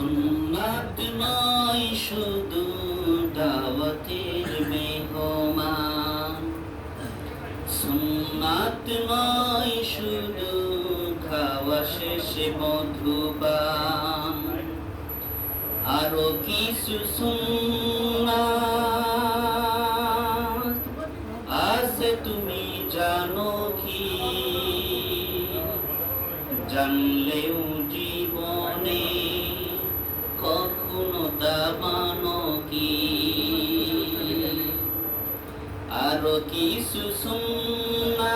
সুন্নাত নয় শুধু দাওয়াতের মেহমান, সুন্নাত নয় শুধু খাওয়া শেষে মধুপান, আরো কিছু সুন্নাত আছে তুমি জানো কি? জানলেও জীবনে কখনো তা মানো কি? আরো কিছু সুন্নাত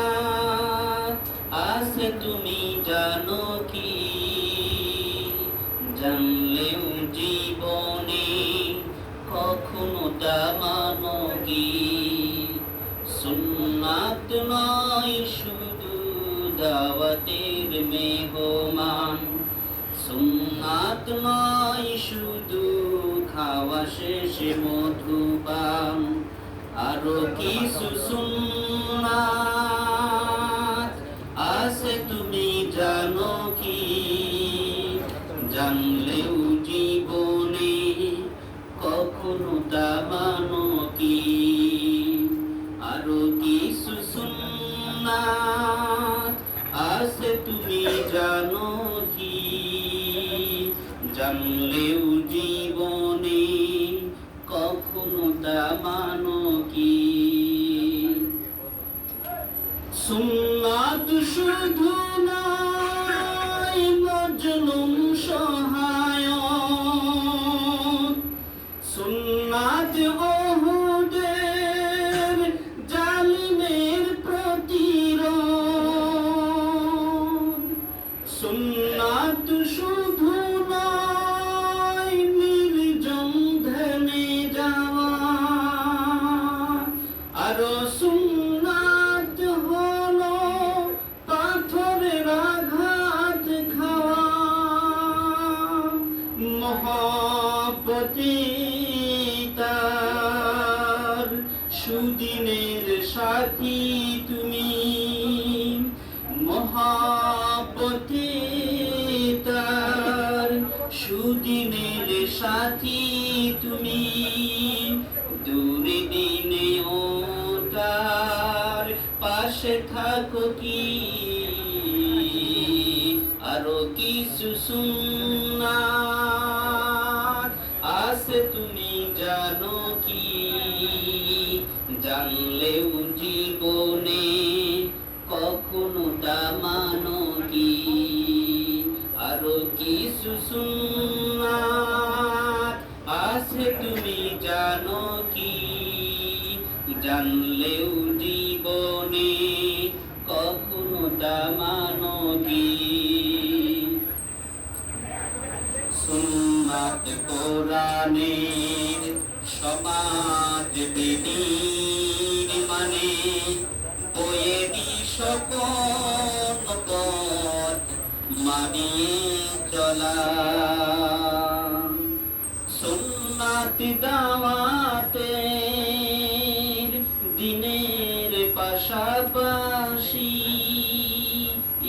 আছে তুমি জানো কি? জানলেও জীবনে কখনো তা মানো কি? সুন্নাত নয় শুধু দাওয়াতের মেহমান, সুন্নাত নয় শুধু খাওয়া শেষে মধুপান, আরো কিছু সুন্নাত আছে তুমি জানো কি? জানলেও জীবনে কখনো তা মানো কি? আরো কিছু সুন্নাত আছে তুমি জানো কি? জানলেও জীবনে কখনো তা মানো কি? সুন্নাত শুধু নয় মজলুম সহায়ক, সুন্নাত ওহুদের জালিমের প্রতিরোধ, সুন্নাত শুধু নয় নির্জন ধ্যানে যাওয়া, আরো সুন্নাত হলো পাথরের আঘাত খাওয়া। মহব্বতে তার সুদিনের সাথী তুমি, মহব্বতে তার সুদিনের সাথী তুমি, দূরে দিনেও তার পাশে থাকো কি? আরো কিছু সুন্নাত আছে তুমি জানো কি? জানলেও জীবনে কখনো তা মানো কি? আরো কিছু সুন্নাত আছে তুমি জানো কি? জানলেও জীবনে কখনো তা মানো কি? সুন্নাত কোরআনের সমাজ বিধির মানে, বইয়েরই সকল পথ মানিয়ে চলা। সুন্নাত দাওয়াতের দিনের পাশাপাশি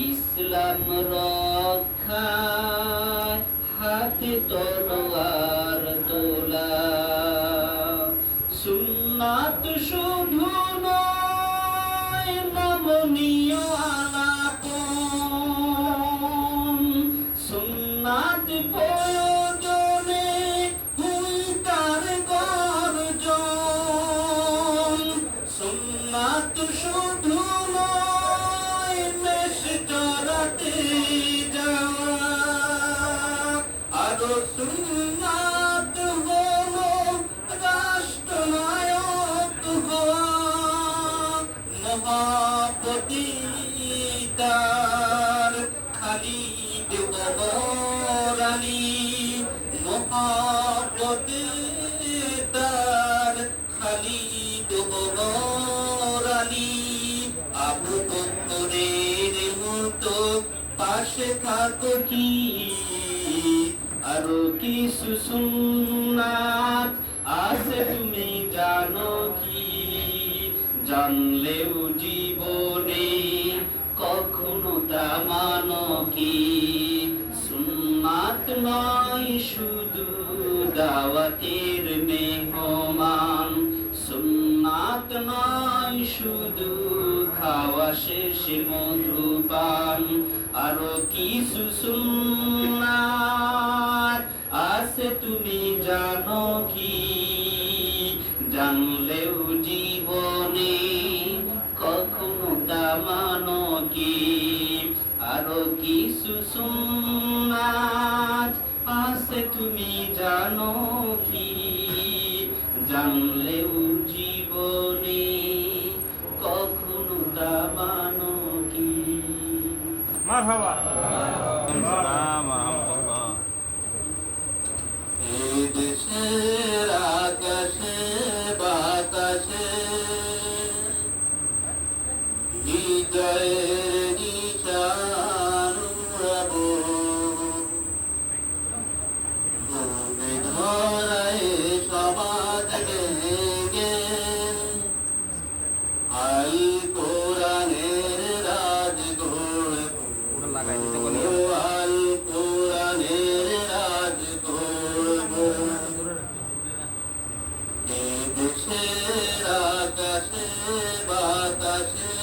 ইসলাম রক্ষায় হাতে তলোয়ার তোলা। সুন্নাত শুধু নয় নমনীয় আলাপন, সুন্নাত প্রয়োজনে হুঙ্কার গর্জন, সুন্নাত শুধু নয় মেষ চরাতে যাওয়া, আরো সুন্নাত হলো রাষ্ট্রনায়ক হওয়া। মহাপতি তার খালিদ ওমর আলী, মহাপতি তার খালিদ ওমর আলী, আবু বকরের মতো পাশে থাকো কি? আরো কিছু সুন্নাত আছে তুমি জানো কি? জানলেও জীবনে কখনো তা মানো কি? সুন্নাত নয় শুধু দাওয়াতের মেহমান, সুন্নাত নয় শুধু খাওয়া শেষে মধুপান, আরো কিছু সুন্নাত আছে তুমি জানো কি? জানলেও জীবনে কখনো তা মানো কি? আরো কিছু সুন্নাত আছে তুমি জানো কি? জানলেও জীবনে কখনো তা মানো কি? মারহাবা। এই দেশের আকাশে বাতাসে হৃদয়ের নিশান উড়াবো, ভূমি ধরায় সমাজ ভেঙে আল কোরআনের রাজ গড়বো, আল কোরআনের রাজ গড়বো। এই দেশের আকাশে বাতাসে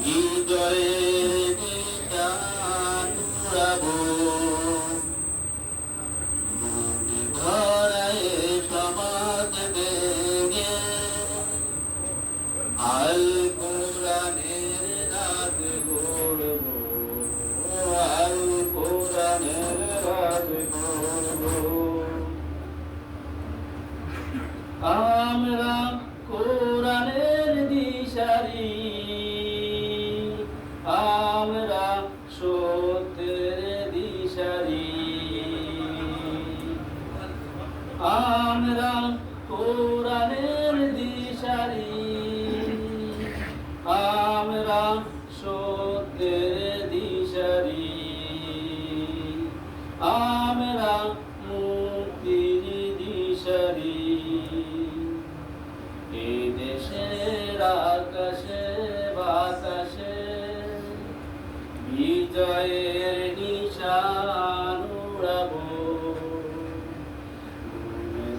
হৃদয়ের নিশান উড়াবো, ভূমি ধরায় সমাজ ভেঙে আল কোরআনের রাজ গড়বো, আল কোরআনের রাজ গড়বো। আমরা কোরআনের দিশারি, আমরা সত্যের দিশারি, আমরা কোরআনের দিশারি, আমরা সত্যের দিশারি, আমরা মুক্তির দিশারি। এই দেশের আকাশে বাতাসে বিজয়ের নিশান উড়াবো,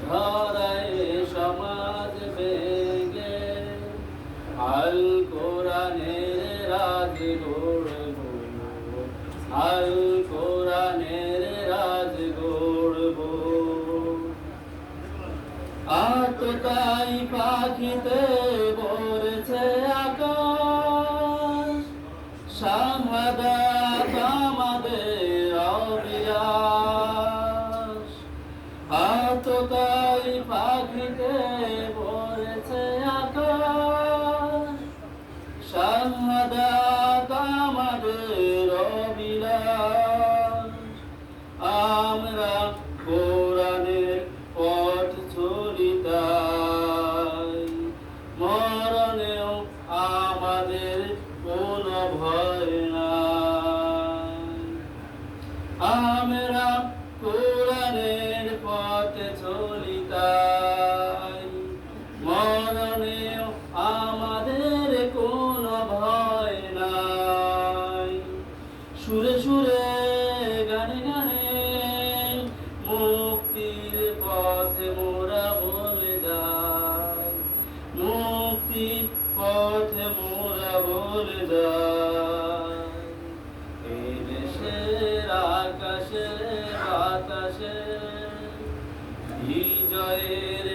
ধরায় সমাজ ভেঙে আল কোরআনের রাজ গড়বো, আল কোরআনের রাজ গড়বো। আততাই পাখিতে ভরেছে আকাশ, শাহাদাত আমাদের অবিনাশ। আততাই পাখিতে ভরেছে আকাশ, শাহাদাত আমাদের অবিনাশ। আমরা কোরআনের পথ চলি তাই, মরণেও আমাদের কোনো ভয় নাই। আমরা কোরআনের পথে চলি তাই, মরণেও আমাদের কোনো ভয় নাই। সুরে সুরে গানে গানে মুক্তির পথে মোরা বলে যাই, মুক্তির পথে মোরা বলে যাই। এই দেশের আকাশে বাতাসে বিজয়ের